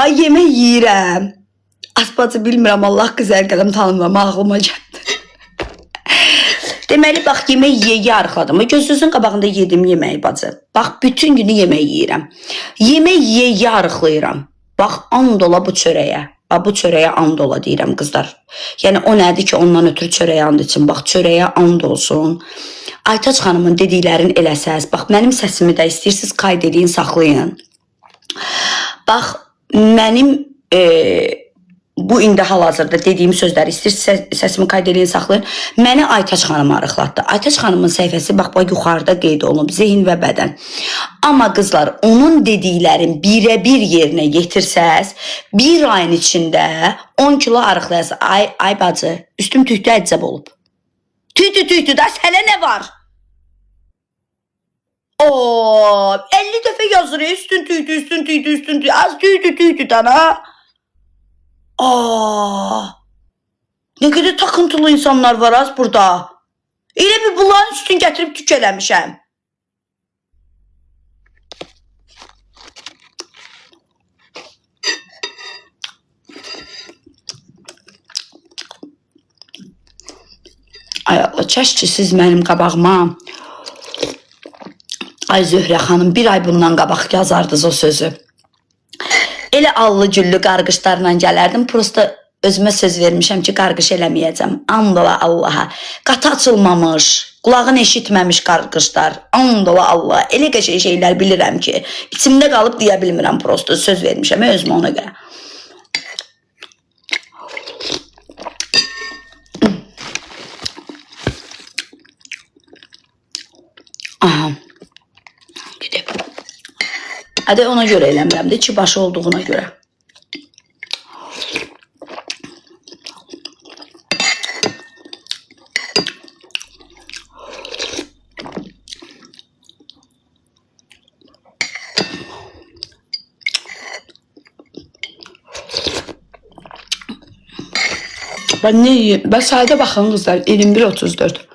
Ay yemək yeyirəm. Aspazı bilmirəm, Allah güzel qələm tanımam, ağlıma gəldi. Deməli, bax, yemək yeyə arıqladım. Gözünüzün qabağında yedim yeməyi bacı. Bax, bütün günü yemək yeyirəm. Yemək yeyə arıqlayıram. Bax, and ola bu çörəyə. Bax, bu çörəyə and ola deyirəm, qızlar. Yəni, o nədir ki, ondan ötürü çörəyə and için. Bax, çörəyə and olsun. Aytaç xanımın dediklərini eləsəz. Bax, mənim səsimi də istəyirsiniz, qayd edin, saxlayın. Bax, mənim bu indi hal-hazırda dediyim sözləri istəyirsiniz, səsimi qayd edin, saxlayın. Məni Aytaç xanım arıqlatdı. Aytaç xanımın səhifəsi bax, yuxarıda qeyd olunub, zehin və bədən. Amma qızlar, onun dediklərin birə-bir yerinə yetirsəz, bir ayın içində 10 kilo arıqlayasınız. Ay bacı, üstüm tühtü əcəb olub. Tühtü da, sənə nə var? Oo, 50 dəfə yazır, üstün tühtü, az tühtü dana. Aa, ne kadar takıntılı insanlar var az burada. Elə bir bunların üstünü gətirib tük eləmişəm. Ay Allah, çəş ki siz mənim qabağıma. Ay Zöhrə xanım, bir ay bundan qabaq yazardınız o sözü. Elə allı güllü qarqışlarla gələrdim. Prosta özümə söz vermişəm ki, qarqış eləməyəcəm. And ola Allaha. Qatı açılmamış, qulağın eşitməmiş qarqışlar. And ola Allaha. Elə qəşəng şeylər bilirəm ki, içimdə qalıb deyə bilmirəm prosta. Söz vermişəm özümə ona görə. Aha. Gedib. Hadi ona görə eləmirəm də, iki başı olduğuna görə. Ben ne yiyeyim? Ben saate baxın qızlar, 21:34.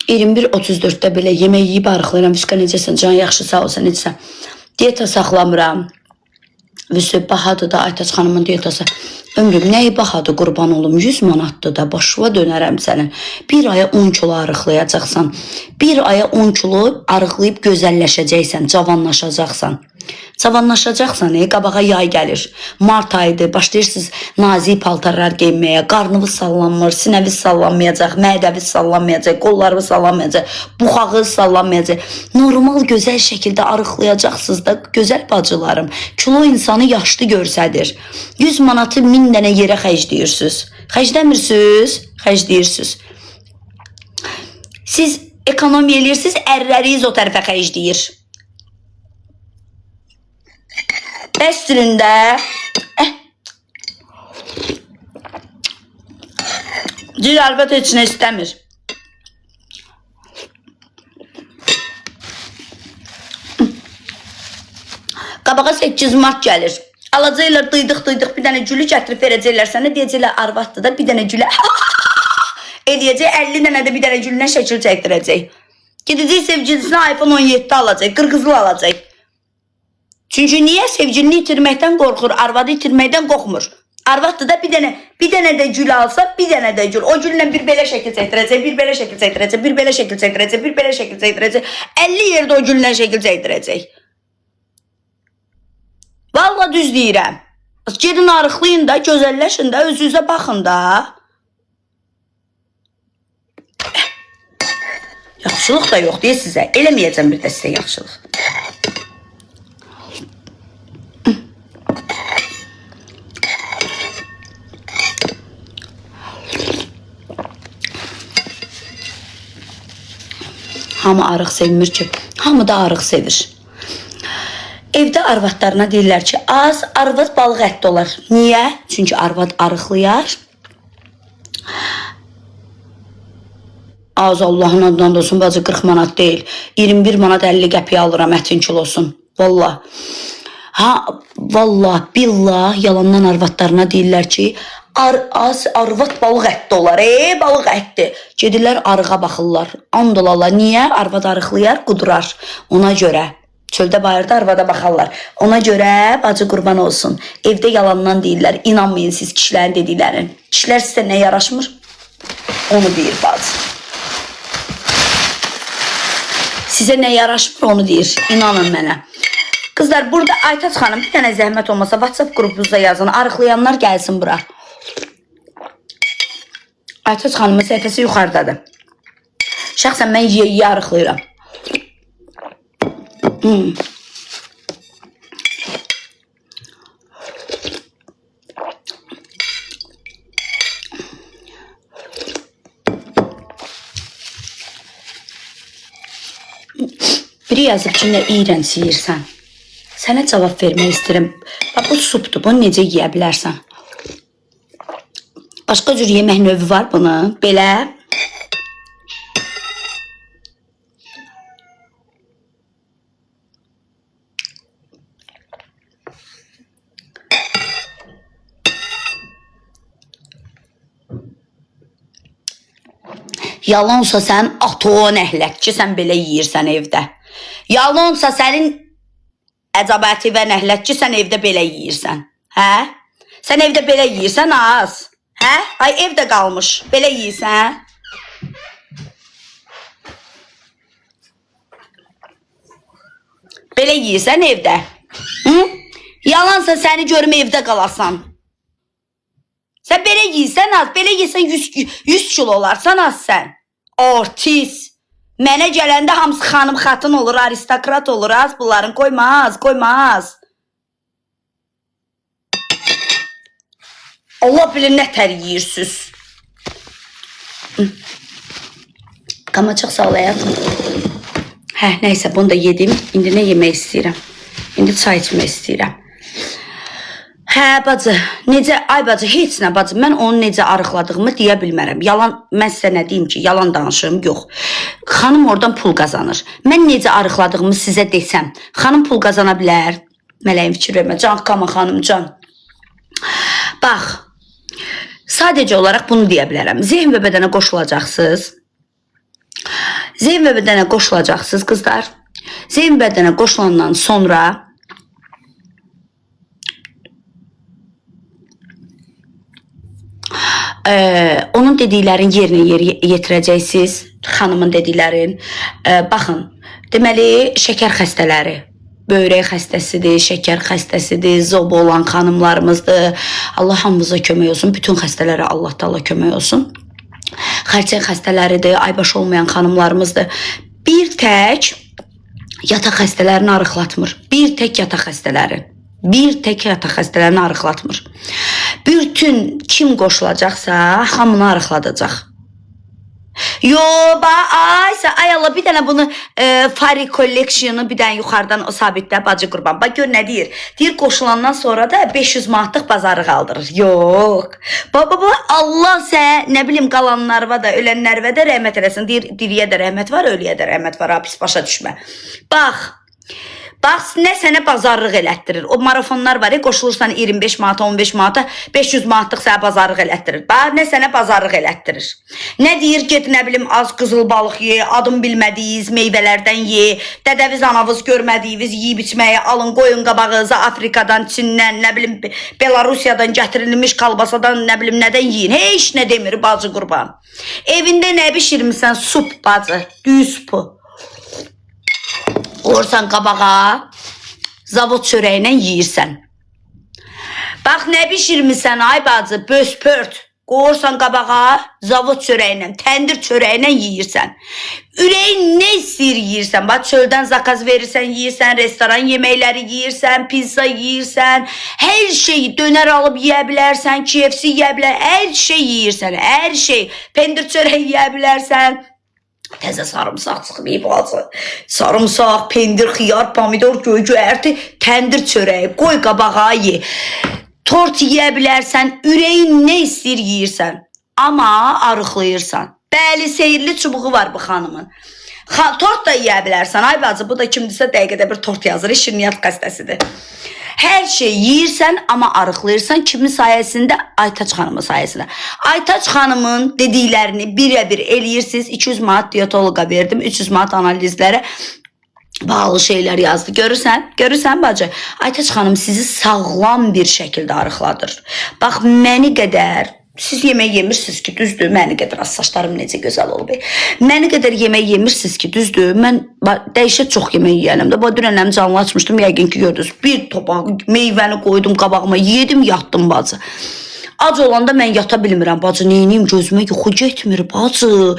21:34-də belə yemək yiyib arıqlayıram. Vüsqa necəsən? Can yaxşı, sağ olsun, necəsən? Diyeta saxlamıram. Vüsqa bahadır da, Aytaç xanımın diyetası. Ömrüm, nəyi bahadır, qurban olum? 100 manatdır da, başıva dönərəm sənin. Bir aya 10 kilo arıqlayacaqsan. Bir aya 10 kilo arıqlayıb gözəlləşəcəksən, cavanlaşacaqsan. Cavanlaşacaqsan, qabağa yay gəlir. Mart ayıdır, başlayırsınız nazik paltarlar geyinməyə, qarnınız sallanmır, sinəviz sallanmayacaq, mədəviz sallanmayacaq, qollarınız sallanmayacaq, buxağınız sallanmayacaq. Normal, gözəl şəkildə arıqlayacaqsınız da, gözəl bacılarım. Kilo insanı yaşlı görsədir. 100 manatı 1000 dənə yerə xərcləyirsiniz. Xərcləmirsiniz, xərcləyirsiniz. Siz ekonomiya eləyirsiniz, ərləriniz o tərəfə xərcləyir. Əslində Cil əlbət heç nə istəmir. Qabağa 8 mart gəlir. Alacaqlar dıydıq, bir dənə gülü gətirib verəcəklər sənə, deyəcəklər arvatdır da, bir dənə gülə eləyəcək, 50 dənə də bir dənə gülünə şəkil çəkdirəcək. Gedəcək sevgilisinə iPhone 17 alacaq, qırqızlı alacaq. Çünki niyə? Sevgilini itirməkdən qorxur, arvadı itirməkdən qorxmur. Arvaddır da bir dənə də gül alsa, bir dənə də gül. O güllə bir belə şəkil çəkdirəcək, bir belə şəkil çəkdirəcək, bir belə şəkil çəkdirəcək, bir belə şəkil çəkdirəcək. 50 yerdə o güllə şəkil çəkdirəcək. Vallahi düz deyirəm. Gedin arıqlayın da, gözəlləşin də, özünüzə baxın da. Yaxşılıq da yox deyə sizə. Eləməyəcəm bir də sizə yaxşılıq. Hamı arıq sevmir ki, hamı da arıq sevir. Evdə arvadlarına deyirlər ki, az arvad balıq ətli olar. Niyə? Çünki arvad arıqlayar. Az Allahın adından da olsun, bacı 40 manat deyil. 21 manat 50 qəpiyə alıram ətin kilosun. Vallah. Vallah, billah, yalandan arvadlarına deyirlər ki, az arvad balıq ətli olar, balıq ətli. Gedirlər arığa baxırlar, and olarlar. Niyə? Arvad arıqlayar, qudurar. Ona görə Çöldə bayırda arvada baxarlar. Ona görə bacı qurban olsun. Evdə yalandan deyirlər. İnanmayın siz kişilərin dediklərin. Kişilər sizə nə yaraşmır? Onu deyir bacı. Sizə nə yaraşmır onu deyir. İnanın mənə. Qızlar burada Aytaç xanım bir dənə zəhmət olmasa WhatsApp qrupunuzda yazın. Arıqlayanlar gəlsin bura. Aytaç xanımın səhifəsi yuxarıdadır. Şəxsən mən yeyə arıqlayıram. Biri yazıb ki, nə iyrənc yeyirsən. Sənə cavab vermək istəyirəm. Bu supdur, bunu necə yeyə bilərsən? Başqa cür yemək növü var bunun. Belə. Yalansa sən ato nəhlət ki, sən belə yeyirsən evdə. Yalansa sənin əcabəti və nəhlət ki, sən evdə belə yeyirsən. Hə? Sən evdə belə yeyirsən az. Hə? Ay evdə qalmış. Belə yeyirsən. Belə yeyirsən evdə. Hı? Yalansa səni görüm evdə qalasan. Sən belə yeyirsən az. Belə yeyirsən 100 kilo olarsan az sən. Artist. Mənə gələndə hamısı xanım xatın olur, aristokrat olur az bunların. Qoymaz, qoymaz. Allah bilir nə tər yeyirsiniz. Qamacıq sağ ol həyatım. Hə, nəysə bunu da yedim. İndi nə yemək istəyirəm? İndi çay içmək istəyirəm. Hə bacı, necə, ay bacı, heç nə bacı, mən onu necə arıqladığımı deyə bilmərəm. Yalan, mən sizə nə deyim ki, yalan danışırım, yox. Xanım oradan pul qazanır. Mən necə arıqladığımı sizə desəm, xanım pul qazana bilər. Mələyim fikir vermə, can qama xanım, can. Bax, sadəcə olaraq bunu deyə bilərəm. Zehin və bədənə qoşulacaqsınız. Zehin və bədənə qoşulacaqsınız, qızlar. Zehin və bədənə qoşulandan sonra onun dediklərini yerinə yetirəcəksiniz, xanımın dediklərini. Baxın, deməli, şəkər xəstələri, böyrək xəstəsidir, şəkər xəstəsidir, zob olan xanımlarımızdır. Allah hamımıza kömək olsun, bütün xəstələrə Allah da Allah kömək olsun. Xərçəng xəstələridir, aybaş olmayan xanımlarımızdır. Bir tək yataq xəstələrini arıqlatmır. Bir tək yataq xəstələrini arıqlatmır. Bütün kim qoşulacaqsa hamını arıqladacaq. Yo, ay Allah, bir dənə bunu Fari Collection'ı bir dənə yuxarıdan o sabitlə bacı qurban. Bax gör nə deyir? Deyir qoşulandan sonra da 500 manatlıq bazarı qaldırır. Yox. Baba Allah sən nə bilim qalanlarına da ölənlərə də rəhmət eləsin. Deyir diriyə də rəhmət var, ölüyə də rəhmət var. Pis başa düşmə. Bax, nə sənə bazarlıq elətdirir. O marafonlar var ya, qoşulursan 25 manata, 15 manata, 500 manatlıq sənə bazarlıq elətdirir. Bax, nə sənə bazarlıq elətdirir. Nə deyir, get nə bilim az qızıl balıq ye, adım bilmədiyiz meyvələrdən ye, dədəviz anavız görmədiyiniz yeyib içməyə alın, qoyun qabağınıza Afrikadan, Çindən, nə bilim Belarusiyadan gətirilmiş kalbasadan, nə bilim nədən yiyin. Heç nə demir bacı qurban. Evində nə bişirmirsən? Sup bacı, düyü supu. Qoyursan qabağa, zavod çörəyindən yeyirsən. Bax, nə bişirmirsən ay bacı, böz-pört. Qoyursan qabağa, zavod çörəyindən, təndir çörəyindən yeyirsən. Ürəyin nə istəyir yeyirsən. Bax, çöldən zakaz verirsən, yeyirsən, restoran yeməkləri yeyirsən, pizza yeyirsən, hər şeyi dönər alıb yeyə bilərsən, KFC yeyə bilərsən, hər şey yeyirsən, hər şey. Pendir çörək yeyə bilərsən. Təzə sarımsaq çıxmayıb bacı. Sarımsaq, pendir, xiyar, pomidor, göy-göyərti, təndir çörəyi, qoy qabağa ye. Tort yeyə bilərsən, ürəyin nə istəyir yeyirsən. Amma arıqlayırsan. Bəli, seyirli çubuğu var bu xanımın. Tort da yeyə bilərsən. Ay bacı, bu da kimdirsə dəqiqədə bir tort yazır. Şirniyyat xəstəsidir. Hər şey yeyirsən, amma arıqlayırsan. Kimin sayəsində? Aytaç xanımın sayəsində. Aytaç xanımın dediklərini birə-bir eləyirsiniz. 200 manat diyetoloqa verdim. 300 manat analizlərə. bağlı şeyler yazdı. Görürsən bacı. Aytaç xanım sizi sağlam bir şəkildə arıqladır. Bax, məni qədər siz yemək yemirsiniz ki, düzdür, məni qədər az saçlarım necə gözəl olub. Məni qədər yemək yemirsiniz ki, düzdür, mən dəhşət çox yemək yiyənəm də. Bu dünənəm canlı açmışdım, yəqin ki gördünüz. Bir topaq meyvəni qoydum qabağıma, yedim, yatdım bacı. Ac olanda mən yata bilmirəm bacı, neyniyim, gözümə yuxu getmir bacı.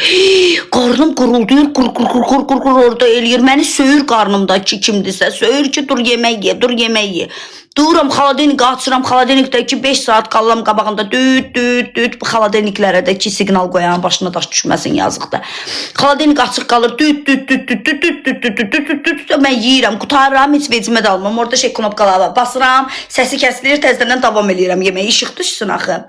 Qarnım qurulduyur, qur orada eləyir. Məni söyür qarnımdakı kimdirsə, söyür ki dur yemək ye, dur yemək ye. Dururam, xaladenik açıram, xaladenikdəki 5 saat qallam qabağında düt, bu xaladeniklərə də ki siqnal qoyan başına daş düşməsin yazıqda. Xaladenik açıq qalır, düt, mən yiyirəm, qutarıram, heç vecimə də almam, orada şey knopkalara basıram, səsi kəsilir, təzədən davam eləyirəm yeməyi, işıq düşsün axı.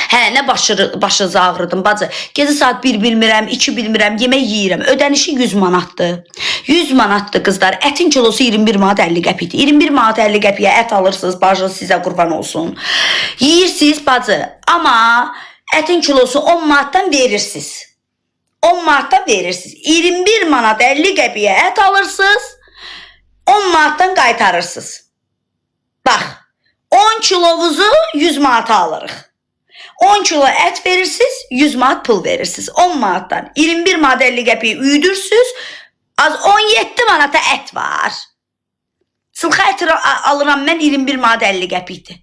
Hə, nə başınızı ağrıdım bacı. Gecə saat 1 bilmirəm, 2 bilmirəm, yemək yiyirəm. Ödənişi 100 manatdır. 100 manatdır qızlar. Ətin kilosu 21 manat 50 qəpikdir. 21 manat 50 qəpiyə ət alırsınız, bacınız sizə qurban olsun. Yiyirsiniz bacı, amma ətin kilosu 10 manatdan verirsiniz. 10 manatdan verirsiniz. 21 manat 50 qəpiyə ət alırsınız, 10 manatdan qaytarırsınız. Bax, 10 kilovuzu 100 manata alırıq. 10 kilo ət verirsiniz, 100 manat pul verirsiniz. 10 manatdan 21 manat 50 qəpiyi üyüdürsünüz, az 17 manata ət var. Sılxa əti alıram mən 21 manat 50 qəpikdir.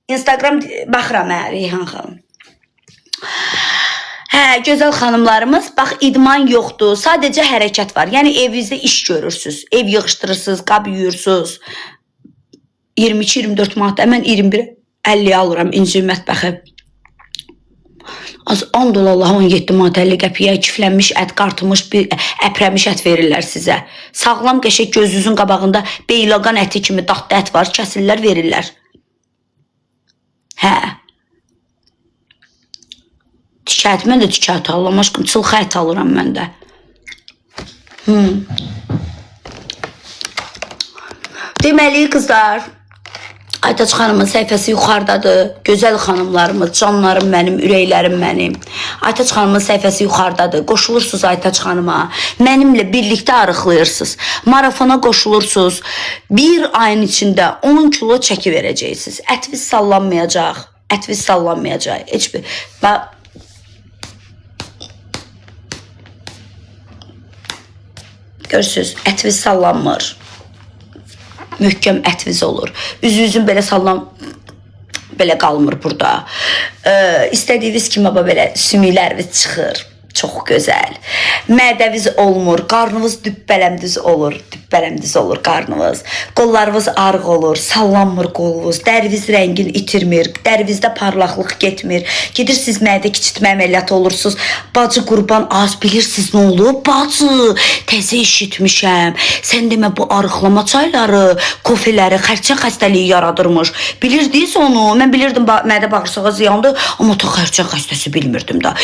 Instagram baxıram Reyhan xanım. Hə, gözəl xanımlarımız, bax idman yoxdur, sadəcə hərəkət var. Yəni evinizdə iş görürsünüz, ev yığışdırırsınız, qab yuyursunuz. 22-24 manat, mən 21-50 alıram inci mətbəxi. Az 10 dollar 17 manat 50 qəpiyə kiflənmiş ət, qartılmış, əprəmiş ət verirlər sizə. Sağlam qəşək gözünüzün qabağında beyləqan əti kimi dadlı ət var, kəsirlər, verirlər. Hə. Tikət, mən də tikət alıram, aşkım, çılxa ət alıram mən də. Deməli, qızlar, Aytaç xanımın səhifəsi yuxarıdadır. Gözəl xanımlarımız, canlarım mənim, ürəklərim mənim. Aytaç xanımın səhifəsi yuxarıdadır. Qoşulursunuz Aytaç xanıma. Mənimlə birlikdə arıqlayırsınız. Marafona qoşulursunuz. Bir ayın içində 10 kilo çəki verəcəksiniz. Ətviz sallanmayacaq. Ətviz sallanmayacaq. Heç bir... Görürsünüz, ətviz sallanmır. Möhkəm ətviz olur. Üzünüzün belə sallan, belə qalmır burada. İstədiyiniz kimi belə sümükləriniz çıxır. Çox gözəl. Mədəviz olmur, qarnınız düppələmdiz olur. Düppələmdiz olur qarnınız. Qollarınız arıq olur, sallanmır qolunuz. Dəriniz rəngini itirmir, dərinizdə parlaqlıq getmir. Gedirsiniz mədə kiçiltmə əməliyyatı olursunuz. Bacı qurban az bilirsiniz nə olub? Bacı, təzə eşitmişəm. Sən demə bu arıqlama çayları, kofeləri xərçəng xəstəliyi yaradırmış. Bilirdiniz onu? Mən bilirdim mədə bağırsağa ziyandır, amma ta xərçəng xəstəsi bilmirdim da.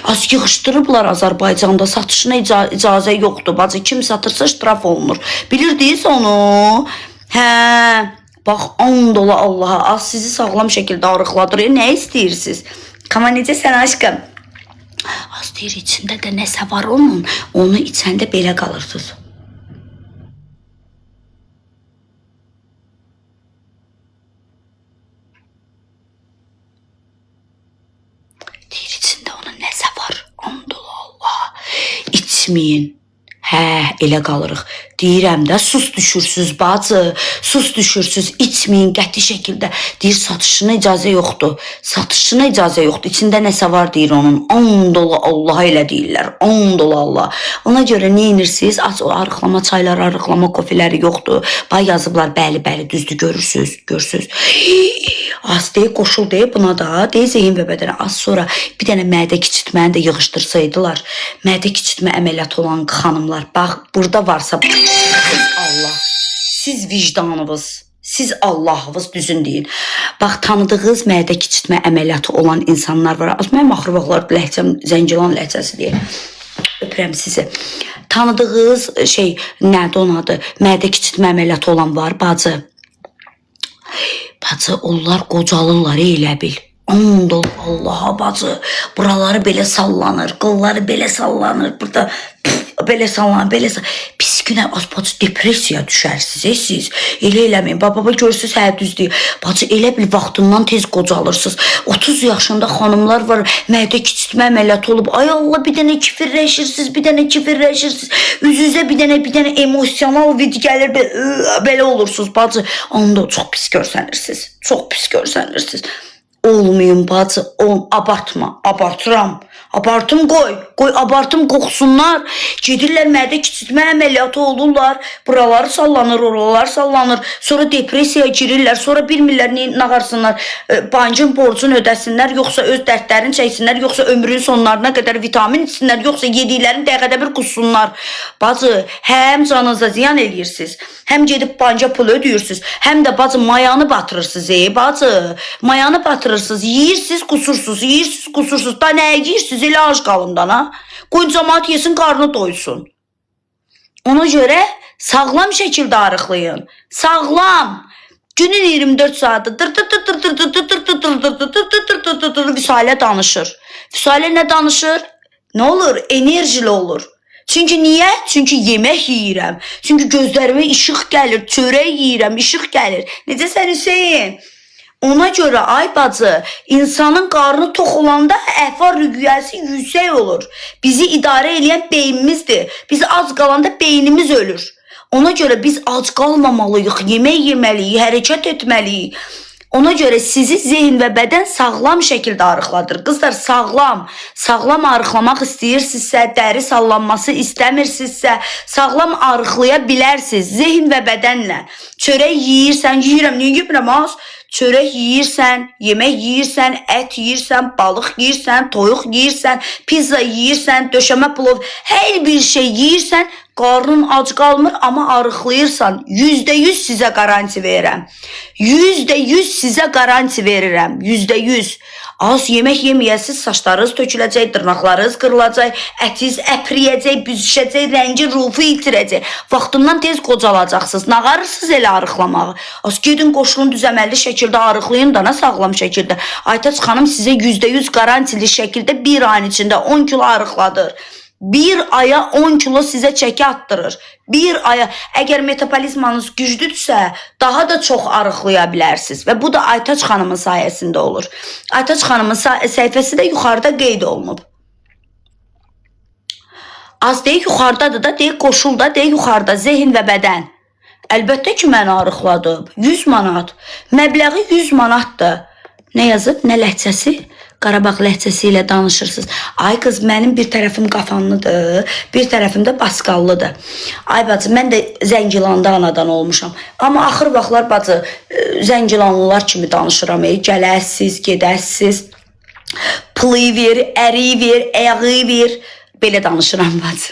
Az yığışdırıblar Azərbaycanda, satışına icazə yoxdur. Bacı, kim satırsa ştraf olunur. Bilirdiniz onu? Hə, bax, 10 dolar Allaha, az sizi sağlam şəkildə arıqladır. Nə istəyirsiniz? Kama necəsən aşkım? Az deyir, içində də nəsə var onun, onu içəndə belə qalırsınız. Deyir, içində onun nəsə var. 10 dolar Allah. İçməyin. Hə, elə qalırıq. Deyirəm də, sus düşürsünüz bacı, sus düşürsünüz, içməyin qəti şəkildə. Deyir, satışına icazə yoxdur, satışına icazə yoxdur. İçində nəsə var deyir onun. 10 dolar Allah elə deyirlər, 10 dolar Allah. Ona görə nə inirsiniz? Az o arıqlama çayları, arıqlama kofeləri yoxdur. Bay yazıblar, bəli, düzdür, görürsünüz. Az deyib, qoşul deyib buna da, deyib zeyin və bədənə. Az sonra bir dənə mədə kiçiltməni də yığışdırsaydılar. Mədə kiçiltmə əməliyyatı olan xanımlar, bax, burada varsa... Siz Allah, siz vicdanınız, siz Allahınız düzün deyin. Bax, tanıdığınız mədə kiçiltmə əməliyyatı olan insanlar var. Az mənim axır vaxtlar ləhcəm, Zəngilan ləhcəsi deyir. Öpürəm sizi. Tanıdığınız nədir onun adı? Mədə kiçiltmə əməliyyatı olan var, bacı. Bacı, onlar qocalırlar, elə bil. And ol Allaha bacı. Buraları belə sallanır, qolları belə sallanır. Burada belə sallanır, belə sallanır. Pis günə az bacı depressiyaya düşərsiniz. Siz elə eləməyin. Baba görürsünüz, hə düzdür. Bacı elə bil vaxtından tez qocalırsınız. 30 yaşında xanımlar var, mədə kiçiltmə əməliyyatı olub. Ay Allah, bir dənə kifirləşirsiniz, bir dənə kifirləşirsiniz. Üz-üzə bir dənə emosional vid gəlir, belə olursunuz bacı. Onda çox pis görsənirsiniz. Çox pis görsənirsiniz. Olmayın bacı, abartma, abartıram. Abartım qoy abartım qoxsunlar. Gedirlər mədə kiçiltmə əməliyyatı olurlar. Buraları sallanır, oralar sallanır. Sonra depressiyaya girirlər. Sonra bilmirlər nə nağarsınlar. Bankın borcunu ödəsinlər, yoxsa öz dərdlərini çəksinlər, yoxsa ömrünün sonlarına qədər vitamin içsinlər, yoxsa yediklərini dəqiqədə bir qussunlar. Bacı, həm canınıza ziyan eləyirsiniz, həm gedib banka pul ödəyirsiniz, həm də bacı mayanı batırırsınız. Bacı, mayanı batırırsınız, yeyirsiniz, qusursunuz, yeyirsiniz, qusursunuz. Da nəyə yeyirsiniz? Elə ac qalımdan, ha? Qoyun cəmaat yesin, qarnı doysun. Ona görə sağlam şəkildə arıqlayın. Sağlam. Günün 24 saatı Vüsalə danışır. Vüsalə nə danışır? Nə olur? Enerjili olur. Çünki niyə? Çünki yemək yeyirəm. Çünki gözlərimə işıq gəlir, çörək yeyirəm, işıq gəlir. Necə sən Hüseyin? Ona görə ay bacı, insanın qarnı tox olanda əhval rüqyəsi yüksək olur. Bizi idarə edən beynimizdir. Biz ac qalanda beynimiz ölür. Ona görə biz ac qalmamalıyıq, yemək yeməliyik, hərəkət etməliyik. Ona görə sizi zehin və bədən sağlam şəkildə arıqladır. Qızlar, sağlam arıqlamaq istəyirsinizsə, dəri sallanması istəmirsinizsə, sağlam arıqlaya bilərsiniz zehin və bədənlə. Çörək yeyirsən, yeyirəm, niyə yemirəm az? Çörək yeyirsən, yemək yeyirsən, ət yeyirsən, balıq yeyirsən, toyuq yeyirsən, pizza yeyirsən, döşəmə plov, hər bir şey yeyirsən, qarnın ac qalmır, amma arıqlayırsan. %100 sizə garanti verirəm. %100 sizə garanti verirəm. %100. Az yemək yeməyəsiz, saçlarınız töküləcək, dırnaqlarınız qırılacaq, ətiniz əpriyəcək, büzüşəcək, rəngi, rufu itirəcək. Vaxtından tez qocalacaqsınız. Nağarırsınız elə arıqlamağı. Az gedin qoşulun düzəməlli şəkildə arıqlayın da, sağlam şəkildə. Aytaç xanım sizə %100 garantili şəkildə bir ayın içində 10 kilo arıqladır. Bir aya 10 kilo sizə çəki attırır. Bir aya, əgər metabolizmanız güclüdürsə, daha da çox arıqlaya bilərsiniz. Və bu da Aytaç xanımın sayəsində olur. Aytaç xanımın səhifəsi də yuxarıda qeyd olunub. Az deyək yuxarıdadır da, deyək qoşulda, deyək yuxarıda, zehin və bədən. Əlbəttə ki, məni arıqladıb. 100 manat. Məbləği 100 manatdır. Nə yazıb, nə ləhcəsi? Qarabağ ləhcəsi ilə danışırsınız. Ay qız, mənim bir tərəfim qafanlıdır, bir tərəfim də basqallıdır. Ay bacı, mən də Zəngilanda anadan olmuşam. Amma axır vaxtlar bacı, Zəngilanlılar kimi danışıram. Gələsiz, gedəsiz, pılı ver, əri ver, əyağı ver. Belə danışıram bacı.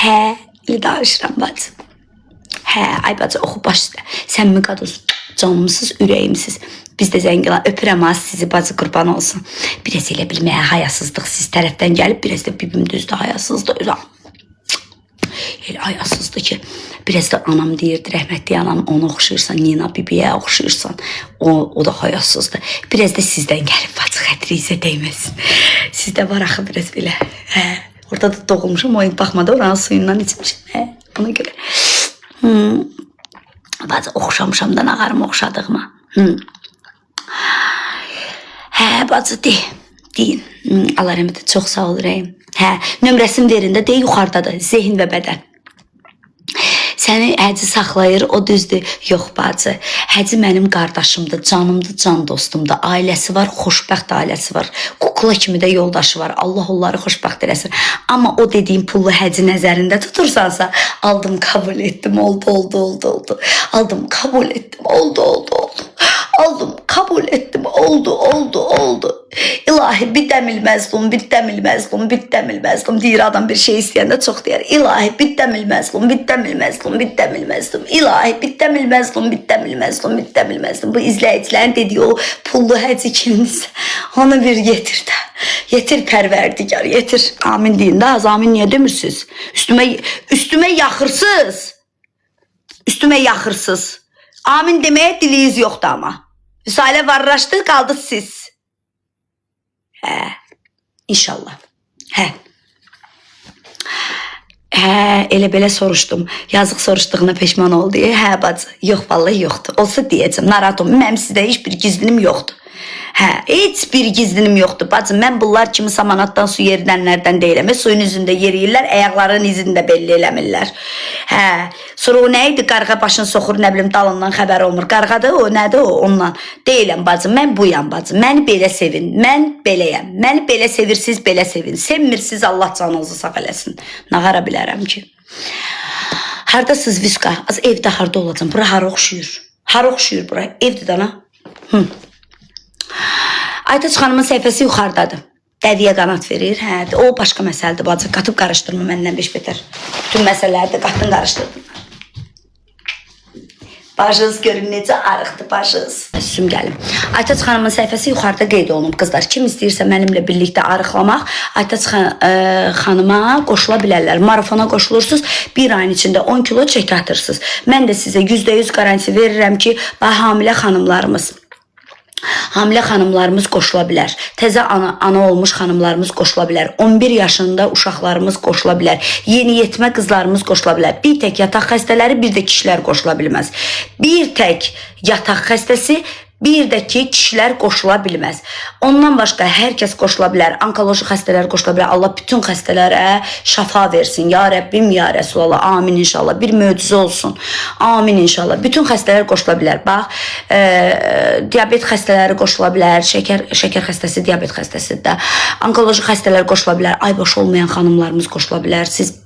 Hə, elə danışıram bacı. Hə, ay bacı, oxu başda. Sən mi qadınsın? Canımsız, ürəyimsiz. Biz də Zəngilan, öpürəm az sizi, bacı qurban olsun. Biraz elə bilməyə hayasızdıq siz tərəfdən gəlib, biraz da bibim düzdür, hayasızdır. Elə hayasızdır ki, biraz da anam deyirdi, rəhmətli anam, ona oxşayırsan, Nina bibiyə oxşayırsan, o da hayasızdır. Biraz da sizdən gəlib, bacı xətrinizə dəyməsin. Sizdə var axı biraz belə. Hə, orada da doğulmuşam, o baxmada oranın suyundan içmişim. Hə, ona görə. Bacı oxşamışam da nağarım oxşadığıma. Hə, bacı, deyin. Allah rəhmətə, çox sağ ol ürəyim. Hə, nömrəsini verin də, deyin yuxarıdadır, zehin və bədən. Səni Həci saxlayır, o düzdür. Yox bacı, Həci mənim qardaşımdır, canımdır, can dostumdur. Ailəsi var, xoşbəxt ailəsi var. Kukla kimi də yoldaşı var. Allah onları xoşbəxt eləsin. Amma o dediyim pullu Həci nəzərində tutursansa, aldım, kabul etdim, oldu. Aldım, kabul etdim, oldu. Aldım, kabul etdim, oldu. İlahi, biddəmil məzlum, deyir adam bir şey istəyəndə çox deyər. İlahi, biddəmil məzlum. İlahi, biddəmil məzlum. Bu izləyicilərin dediyi o pullu Həci kimdirsə, onu bir getir də. Yetir pərverdigar, yetir. Amin deyin də, amin niyə demirsiniz? Üstümə yaxırsız. Amin deməyə diliniz yoxdur amma. Vüsalə varlaşdı, qaldı siz. Hə, inşallah. Hə. Hə, elə belə soruşdum. Yazıq soruşduğuna peşman oldu. Hə bacı, yox vallahi yoxdur. Olsa deyəcəm, narahat olma. Mənim sizdə heç bir gizlinim yoxdur. Hə, heç bir gizlinim yoxdur. Bacım, mən bunlar kimi samanatdan su yeridənlərdən deyiləm. Suyun üzündə yeriyirlər, ayaqlarının izini də belli eləmirlər. Hə, sonra o nə idi? Qarğa başını soxur, nə bilim, dalından xəbər olmur. Qarğadır o, nədir o? Ondan. Deyiləm bacım, mən buyam bacım. Məni belə sevin, mən beləyəm. Məni belə sevirsiniz, belə sevin. Sevmirsiniz, Allah canınızı sağ eləsin. Nağara bilərəm ki. Hardasınız Viska? Az evdə harda olacam? Bura hara oxşuyur? Hara oxşuyur bura? Evdir dana. Aytaç xanımın səhifəsi yuxarıdadır. Dəviyə qanat verir. Hə, o başqa məsələdir bacı. Qatıb qarışdırma məndən beş betər. Bütün məsələləri də qatın qarışdırdım. Başınız görün necə arıqdır başınız. Süzüm gəlim. Aytaç xanımın səhifəsi yuxarıda qeyd olunub qızlar. Kim istəyirsə mənimlə birlikdə arıqlamaq, Aytaç xanıma qoşula bilərlər. Marafona qoşulursunuz, bir ayın içində 10 kilo çək atırsınız. Mən də sizə %100 garanti verirəm ki, hamilə xanımlarımız qoşula bilər. Təzə ana olmuş xanımlarımız qoşula bilər. 11 yaşında uşaqlarımız qoşula bilər. Yeniyetmə qızlarımız qoşula bilər. Bir tək yataq xəstələri, bir də kişilər qoşula bilməz. Bir tək yataq xəstəsi, bir də ki, kişilər qoşula bilməz. Ondan başqa hər kəs qoşula bilər. Onkoloji xəstələr qoşula bilər. Allah bütün xəstələrə şəfa versin. Ya Rəbbim, ya Rəsulallah. Amin inşallah. Bir möcüzə olsun. Amin inşallah. Bütün xəstələr qoşula bilər. Bax, diabet xəstələri qoşula bilər. Şəkər xəstəsi, diabet xəstəsi də. Onkoloji xəstələr qoşula bilər. Aybaşı olmayan xanımlarımız qoşula bilər. Siz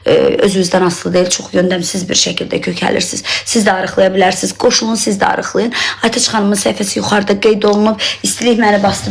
özünüzdən asılı deyil, çox yöndəmsiz bir şəkildə kökəlirsiniz. Siz də arıqlaya bilərsiniz. Qoşulun, siz də arıqlayın. Aytaç xanımın səhifəsi yuxarıda qeyd olunub. İstilik məni bastı.